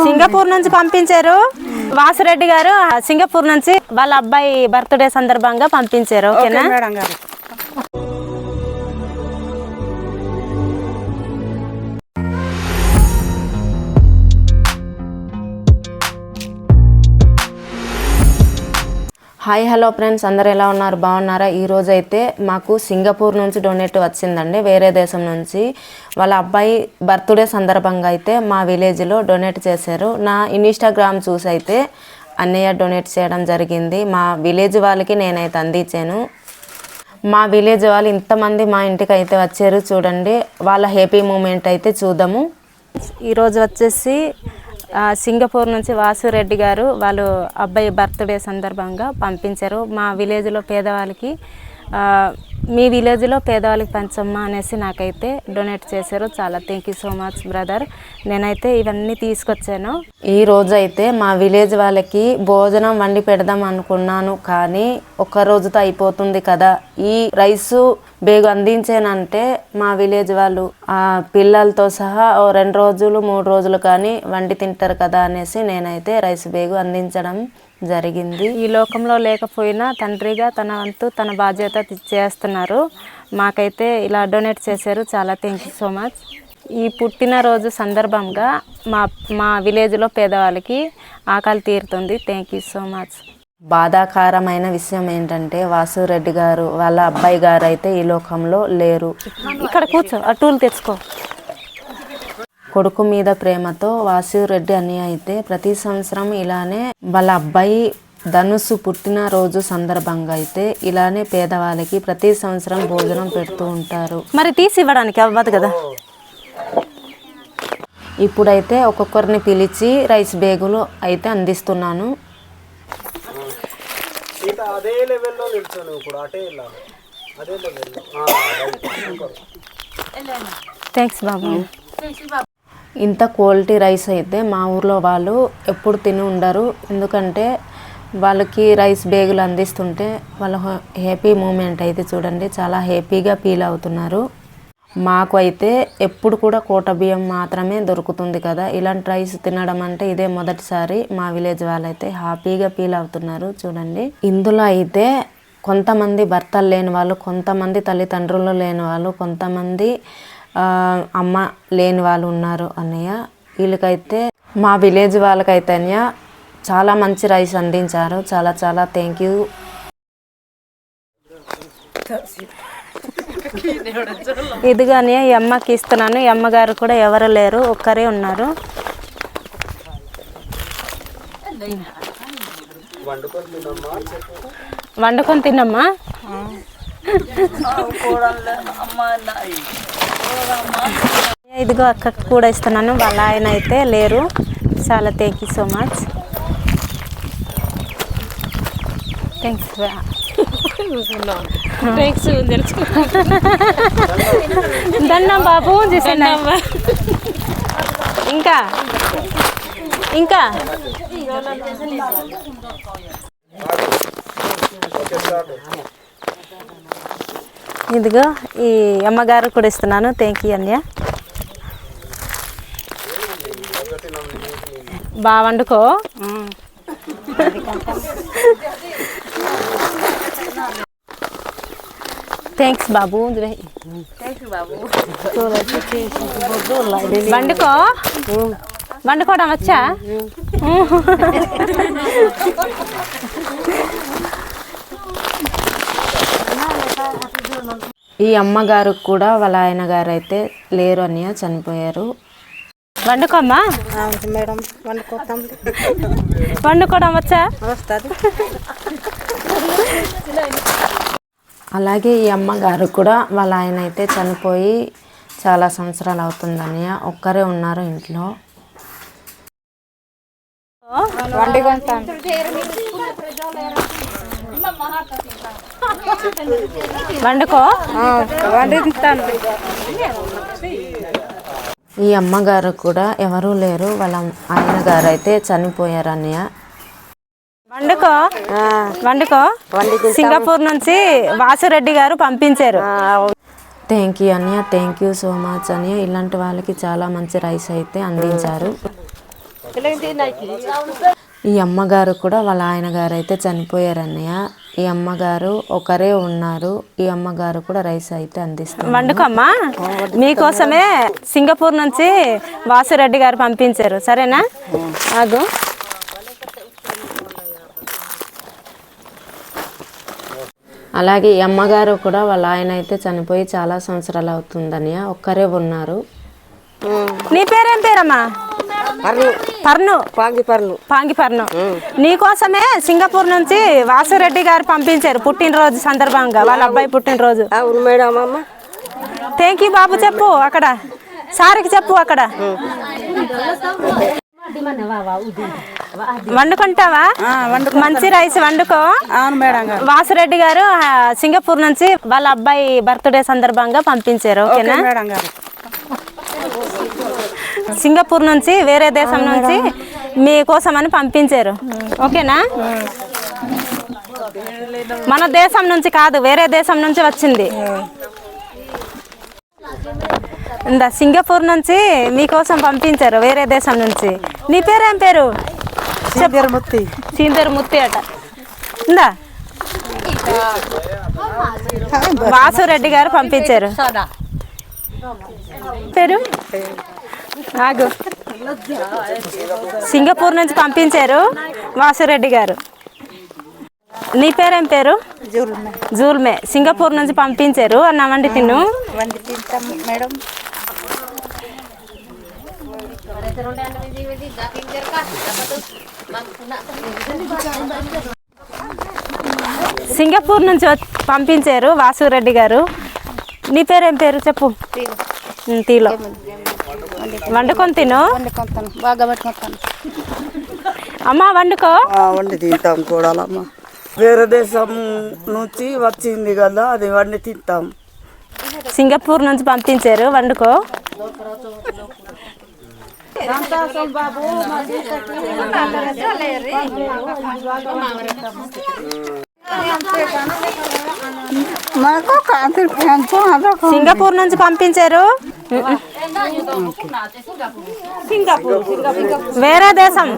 Singapore నుంచి పంపించారు వాసిరెడ్డి గారు. సింగపూర్ నుంచి వాళ్ళ అబ్బాయి బర్త్డే సందర్భంగా పంపించారు. ఓకేనా? హాయ్ హలో ఫ్రెండ్స్, అందరు ఎలా ఉన్నారు? బాగున్నారా? ఈరోజు అయితే మాకు సింగపూర్ నుంచి డొనేట్ వచ్చిందండి, వేరే దేశం నుంచి. వాళ్ళ అబ్బాయి బర్త్డే సందర్భంగా అయితే మా విలేజ్లో డొనేట్ చేశారు. నా ఇన్స్టాగ్రామ్ చూసి అయితే అన్నయ్య డొనేట్ చేయడం జరిగింది. మా విలేజ్ వాళ్ళకి నేనైతే అందించాను. మా విలేజ్ వాళ్ళు ఇంతమంది మా ఇంటికి అయితే వచ్చారు. చూడండి, వాళ్ళ హ్యాపీ మూమెంట్ అయితే చూద్దాము. ఈరోజు వచ్చేసి సింగపూర్ నుంచి వాసిరెడ్డి గారు వాళ్ళు అబ్బాయి బర్త్డే సందర్భంగా పంపించారు. మా విలేజ్లో పేదవాళ్ళకి మీ విలేజ్లో పేదవాళ్ళకి పంచమ్మా అనేసి నాకైతే డొనేట్ చేశారు. చాలా thank you so much brother. నేనైతే ఇవన్నీ తీసుకొచ్చాను. ఈ రోజు అయితే మా విలేజ్ వాళ్ళకి భోజనం వండి పెడదాం అనుకున్నాను, కానీ ఒక్క రోజుతో అయిపోతుంది కదా. ఈ రైసు బేగు అందించానంటే మా విలేజ్ వాళ్ళు ఆ పిల్లలతో సహా 2 రోజులు 3 రోజులు కానీ వండి తింటారు కదా అనేసి నేనైతే రైస్ బేగు అందించడం జరిగింది. ఈ లోకంలో లేకపోయినా తండ్రిగా తన వంతు తన బాధ్యత చేస్తున్నారు. మాకైతే ఇలా డొనేట్ చేశారు. చాలా థ్యాంక్ యూ సో మచ్. ఈ పుట్టినరోజు సందర్భంగా మా విలేజ్లో పేదవాళ్ళకి ఆకలి తీరుతుంది. Thank you so much. బాధాకరమైన విషయం ఏంటంటే వాసిరెడ్డి గారు వాళ్ళ అబ్బాయి గారు అయితే ఈ లోకంలో లేరు. ఇక్కడ కూర్చో, ఆ టూల్ తెచ్చుకో. కొడుకు మీద ప్రేమతో వాసిరెడ్డి అని అయితే ప్రతి సంవత్సరం ఇలానే వాళ్ళ అబ్బాయి ధనుసు పుట్టినరోజు సందర్భంగా అయితే ఇలానే పేదవాళ్ళకి ప్రతి సంవత్సరం భోజనం పెడుతూ ఉంటారు. మరి తీసి ఇవ్వడానికి అవ్వదు కదా. ఇప్పుడైతే ఒక్కొక్కరిని పిలిచి రైస్ బేగులు అయితే అందిస్తున్నాను. అదే లెవెల్లో నిల్చొని ఇప్పుడు అటే వెళ్ళాలి. అదే లెవెల్లో. థ్యాంక్స్ బాబు. ఇంత క్వాలిటీ రైస్ అయితే మా ఊర్లో వాళ్ళు ఎప్పుడు తిని ఉండరు. ఎందుకంటే వాళ్ళకి రైస్ బేగులు అందిస్తుంటే వాళ్ళ హ్యాపీ మూమెంట్ అయితే చూడండి, చాలా హ్యాపీగా ఫీల్ అవుతున్నారు. మాకు అయితే ఎప్పుడు కూడా కోట బియ్యం మాత్రమే దొరుకుతుంది కదా. ఇలాంటి రైస్ తినడం అంటే ఇదే మొదటిసారి. మా విలేజ్ వాళ్ళైతే హ్యాపీగా ఫీల్ అవుతున్నారు. చూడండి, ఇందులో అయితే కొంతమంది భర్తలు లేని వాళ్ళు, కొంతమంది తల్లిదండ్రులు లేని వాళ్ళు, కొంతమంది అమ్మ లేని వాళ్ళు ఉన్నారు అన్నయ్య. వీళ్ళకైతే మా విలేజ్ వాళ్ళకైతే అన్నయ్య చాలా మంచి రైస్ అందించారు. చాలా చాలా థ్యాంక్ యూ. ఇదిగానే ఈ అమ్మకి ఇస్తున్నాను. ఈ అమ్మగారు కూడా ఎవరు లేరు, ఒక్కరే ఉన్నారు. వండుకొని తినమ్మా. ఇదిగో అక్కకి కూడా ఇస్తున్నాను. వాళ్ళ ఆయన అయితే లేరు. చాలా thank you so much. Thanks. దండం బాబు. ఇంకా ఇంకా ఇదిగో ఈ అమ్మగారు కూడా ఇస్తున్నాను. థ్యాంక్ యూ అన్య. బాగా వండుకో. థ్యాంక్స్ బాబు. వండుకో. వండుకోవడం వచ్చా? ఈ అమ్మగారు కూడా వాళ్ళ ఆయన గారు అయితే లేరు అన్నయ్య, చనిపోయారు. వండుకోమ్మా. మేడం వండుకోతాం. వండుకోవడం వచ్చా? వస్తుంది. అలాగే ఈ అమ్మగారు కూడా వాళ్ళ ఆయన అయితే చనిపోయి చాలా సంవత్సరాలు అవుతుంది అన్నయ్య. ఒక్కరే ఉన్నారు ఇంట్లో. వండుకో. ఈ అమ్మగారు కూడా ఎవరూ లేరు. వాళ్ళ ఆయన గారు అయితే చనిపోయారు అన్నయ్య. వండుకో. వండుకో. సింగపూర్ నుంచి వాసిరెడ్డి గారు పంపించారు. థ్యాంక్ యూ అన్నయ్య, థ్యాంక్ యూ సో మచ్ అన్నయ్య. ఇలాంటి వాళ్ళకి చాలా మంచి రైస్ అయితే అందించారు. ఈ అమ్మగారు కూడా వాళ్ళ ఆయన గారు అయితే చనిపోయారు అన్నయ్య. ఈ అమ్మగారు ఒకరే ఉన్నారు. ఈ అమ్మగారు కూడా రైస్ అయితే అందిస్తారు. వండుకోమ్మా, మీకోసమే సింగపూర్ నుంచి వాసురెడ్డి గారు పంపించారు. సరేనా? ఆగు. అలాగే ఈ అమ్మగారు కూడా వాళ్ళ ఆయన అయితే చనిపోయి చాలా సంవత్సరాలు అవుతుందన్నయ్య. ఒక్కరే ఉన్నారు. నీ పేరేం పేరమ్మా? పర్ను. పాంగిపర్ను. నీకోసమే సింగపూర్ నుంచి వాసురెడ్డి గారు పంపించారు పుట్టినరోజు సందర్భంగా, వాళ్ళ అబ్బాయి పుట్టినరోజు. అవును మేడం. అమ్మ థ్యాంక్ యూ బాబు చెప్పు అక్కడ, సార్కి చెప్పు అక్కడ. వండుకుంటావా? మంచి రైస్ వండుకో. అవును మేడం గారు. వాసురెడ్డి గారు సింగపూర్ నుంచి వాళ్ళ అబ్బాయి బర్త్డే సందర్భంగా పంపించారు. ఓకేనా మేడం గారు? సింగపూర్ నుంచి వేరే దేశం నుంచి మీకోసం అని పంపించారు. ఓకేనా? మన దేశం నుంచి కాదు, వేరే దేశం నుంచి వచ్చింది. ఇందా సింగపూర్ నుంచి మీకోసం పంపించారు, వేరే దేశం నుంచి. నీ పేరేం పేరు? సిందర్ ముత్తి అట. ఇందా వాసురెడ్డి గారు పంపించారు. పేరు ఆగు. సింగపూర్ నుంచి పంపించారు వాసురెడ్డి గారు. నీ పేరేం పేరు? జూల్మే. సింగపూర్ నుంచి పంపించారు. అన్న వండి తిను. మేడం సింగపూర్ నుంచి పంపించారు వాసురెడ్డి గారు. నీ పేరేం పేరు చెప్పు? తీలో. వండుకొని తిను. బాగా పెట్టుకుంటాను. అమ్మా వండుకో. వండి తింటాం కూడా. అమ్మ వేరే దేశం నుంచి వచ్చింది కదా, అది వండి తింటాం. సింగపూర్ నుంచి పంపించారు, వండుకో. సింగపూర్ నుంచి పంపించారు. వేరే దేశం.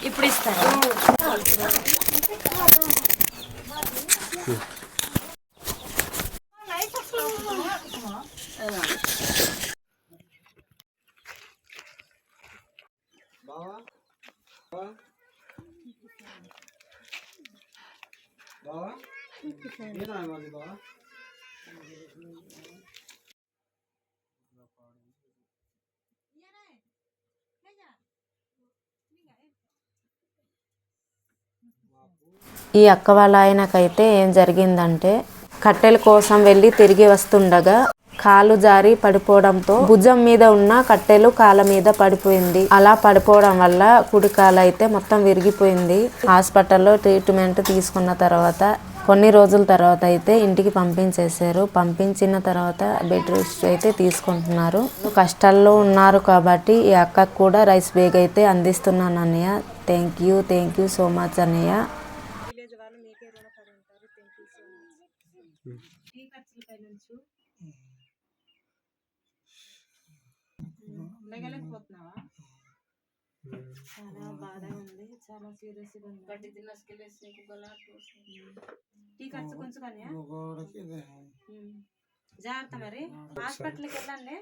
ఇప్పుడు ఇస్తాను. ఈ అక్క వాళ్ళ ఆయనకైతే ఏం జరిగిందంటే, కట్టెల కోసం వెళ్ళి తిరిగి వస్తుండగా కాలు జారి పడిపోవడంతో భుజం మీద ఉన్న కట్టెలు కాళ్ళ మీద పడిపోయింది. అలా పడిపోవడం వల్ల కుడి కాలు అయితే మొత్తం విరిగిపోయింది. హాస్పిటల్లో ట్రీట్మెంట్ తీసుకున్న తర్వాత కొన్ని రోజుల తర్వాత అయితే ఇంటికి పంపించేశారు. పంపించిన తర్వాత బెడ్ రెస్ట్ అయితే తీసుకుంటున్నారు. కష్టాల్లో ఉన్నారు కాబట్టి ఈ అక్కకు కూడా రైస్ బ్యాగ్ అయితే అందిస్తున్నాను అన్నయ్య. థ్యాంక్ యూ సో మచ్ అన్నయ్య. చాలా బాధ ఉంది, చాలా సీరియస్గా ఉంది. టీ ఖర్చు కొంచెం జాగ్రత్త మరి. హాస్పిటల్కి వెళ్ళండి.